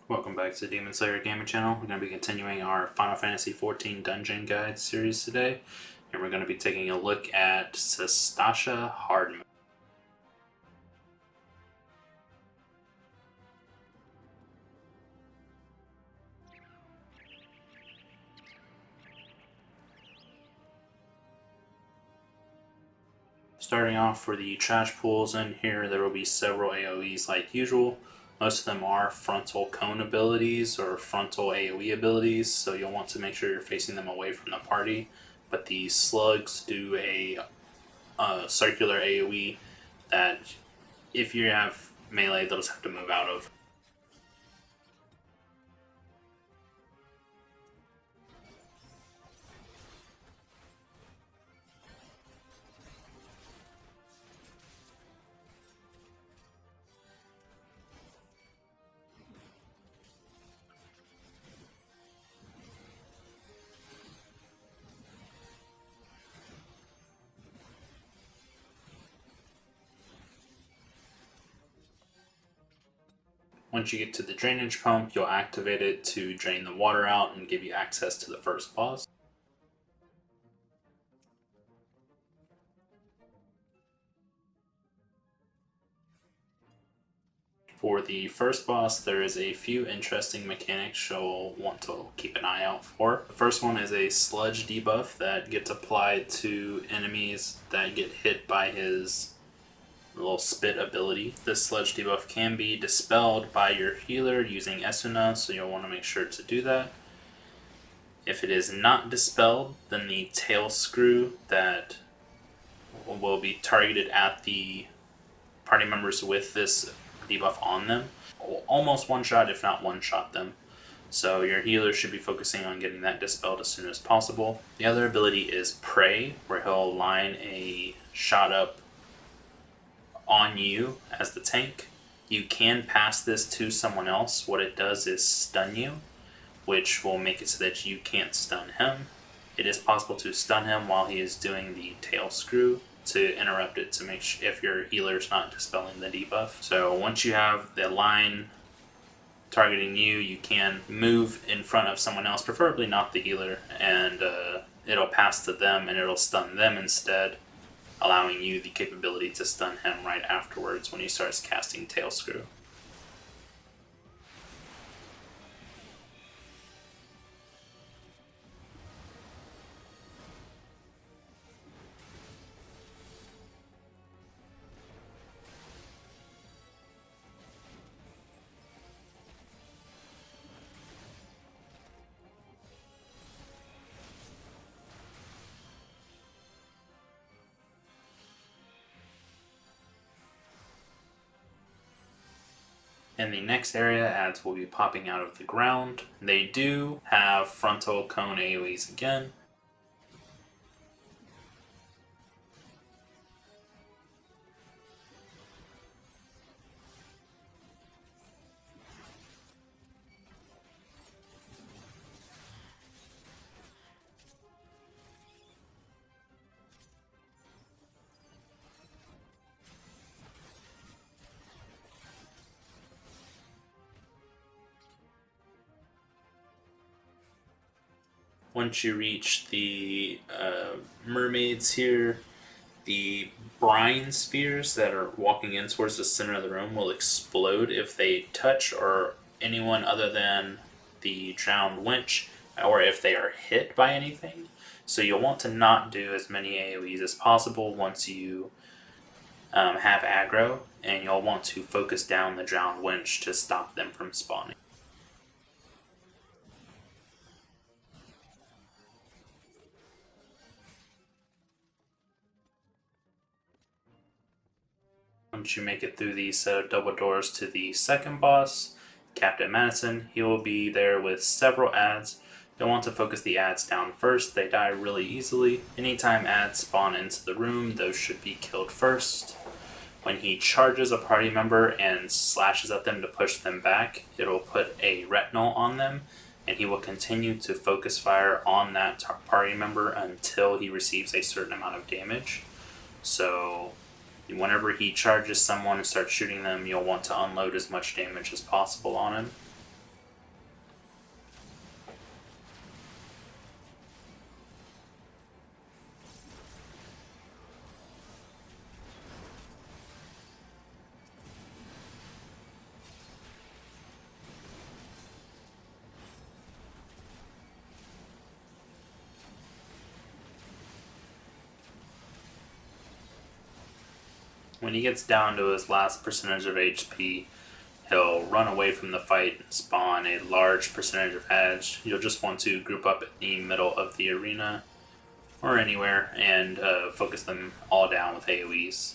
Welcome back to Demon Slayer Gaming Channel. We're going to be continuing our Final Fantasy XIV Dungeon Guide series today, and we're going to be taking a look at Sastasha Hard Mode. Starting off for the trash pools in here, there will be several AoEs like usual. Most of them are frontal cone abilities or frontal AoE abilities, so you'll want to make sure you're facing them away from the party. But the slugs do a circular AoE that if you have melee, they'll just have to move out of. Once you get to the drainage pump, you'll activate it to drain the water out and give you access to the first boss. For the first boss, there is a few interesting mechanics you'll want to keep an eye out for. The first one is a sludge debuff that gets applied to enemies that get hit by his little spit ability. This sludge debuff can be dispelled by your healer using Esuna, so you'll want to make sure to do that. If it is not dispelled, then the tail screw that will be targeted at the party members with this debuff on them will almost one-shot, if not one-shot them. So your healer should be focusing on getting that dispelled as soon as possible. The other ability is Prey, where he'll line a shot up on you as the tank. You can pass this to someone else. What it does is stun you, which will make it so that you can't stun him. It is possible to stun him while he is doing the tail screw to interrupt it to make sure if your healer's not dispelling the debuff. So once you have the line targeting you, you can move in front of someone else, preferably not the healer, and it'll pass to them and it'll stun them instead, allowing you the capability to stun him right afterwards when he starts casting tail screw. And the next area, ads will be popping out of the ground. They do have frontal cone AoEs again. Once you reach the mermaids here, the brine spheres that are walking in towards the center of the room will explode if they touch or anyone other than the drowned winch, or if they are hit by anything. So you'll want to not do as many AoEs as possible once you have aggro, and you'll want to focus down the drowned winch to stop them from spawning. Once you make it through the set of double doors to the second boss, Captain Madison, he will be there with several ads. You'll want to focus the ads down first. They die really easily. Anytime ads spawn into the room, those should be killed first. When he charges a party member and slashes at them to push them back, it'll put a retinal on them, and he will continue to focus fire on that party member until he receives a certain amount of damage. So whenever he charges someone and starts shooting them, you'll want to unload as much damage as possible on him. When he gets down to his last percentage of HP, he'll run away from the fight and spawn a large percentage of edge. You'll just want to group up at the middle of the arena or anywhere and focus them all down with AoEs.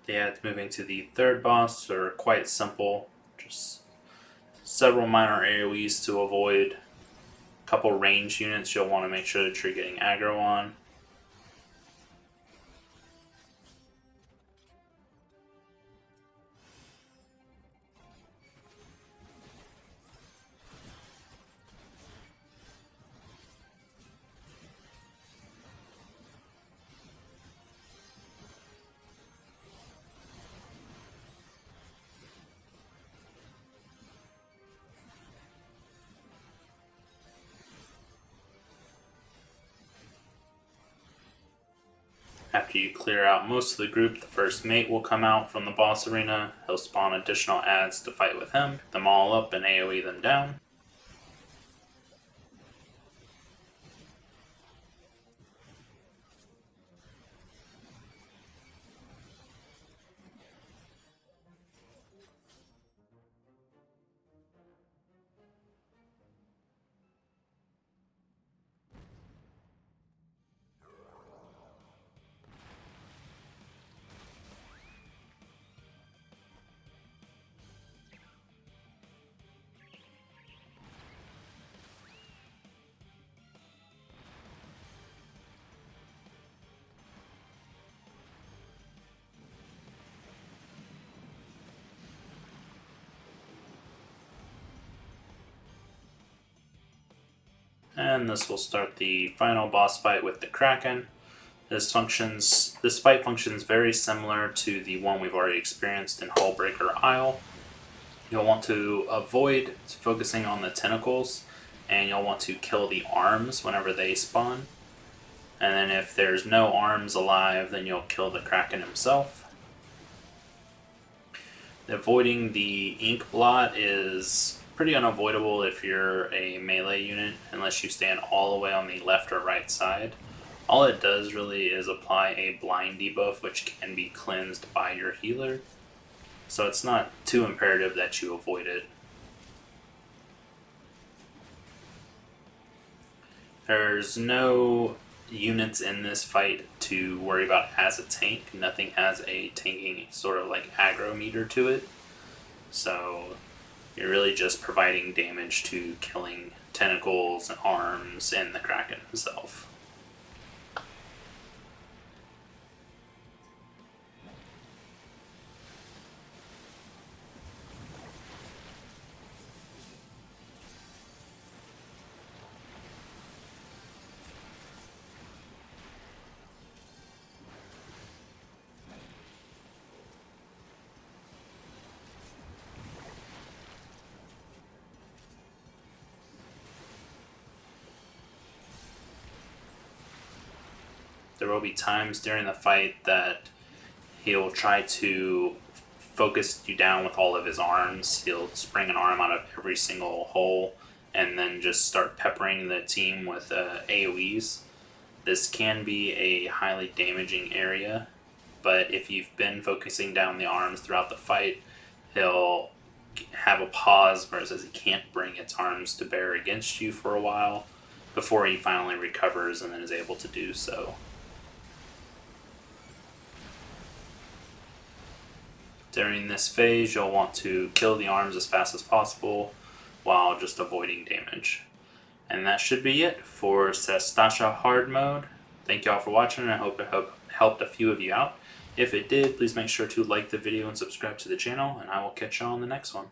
The ads moving to the third boss are quite simple, just several minor AoEs to avoid. A couple range units you'll want to make sure that you're getting aggro on. After you clear out most of the group, the first mate will come out from the boss arena. He'll spawn additional ads to fight with him, pick them all up and AoE them down. And this will start the final boss fight with the Kraken. This fight functions very similar to the one we've already experienced in Hullbreaker Isle. You'll want to avoid focusing on the tentacles, and you'll want to kill the arms whenever they spawn. And then if there's no arms alive, then you'll kill the Kraken himself. Avoiding the ink blot is pretty unavoidable if you're a melee unit, unless you stand all the way on the left or right side. All it does really is apply a blind debuff, which can be cleansed by your healer, so it's not too imperative that you avoid it. There's no units in this fight to worry about as a tank. Nothing has a tanking sort of like aggro meter to it, so you're really just providing damage to killing tentacles and arms and the Kraken himself. There will be times during the fight that he'll try to focus you down with all of his arms. He'll spring an arm out of every single hole and then just start peppering the team with AoEs. This can be a highly damaging area, but if you've been focusing down the arms throughout the fight, he'll have a pause where it says he can't bring its arms to bear against you for a while before he finally recovers and then is able to do so. During this phase, you'll want to kill the arms as fast as possible while just avoiding damage. And that should be it for Sastasha hard mode. Thank y'all for watching, and I hope it helped a few of you out. If it did, please make sure to like the video and subscribe to the channel, and I will catch y'all on the next one.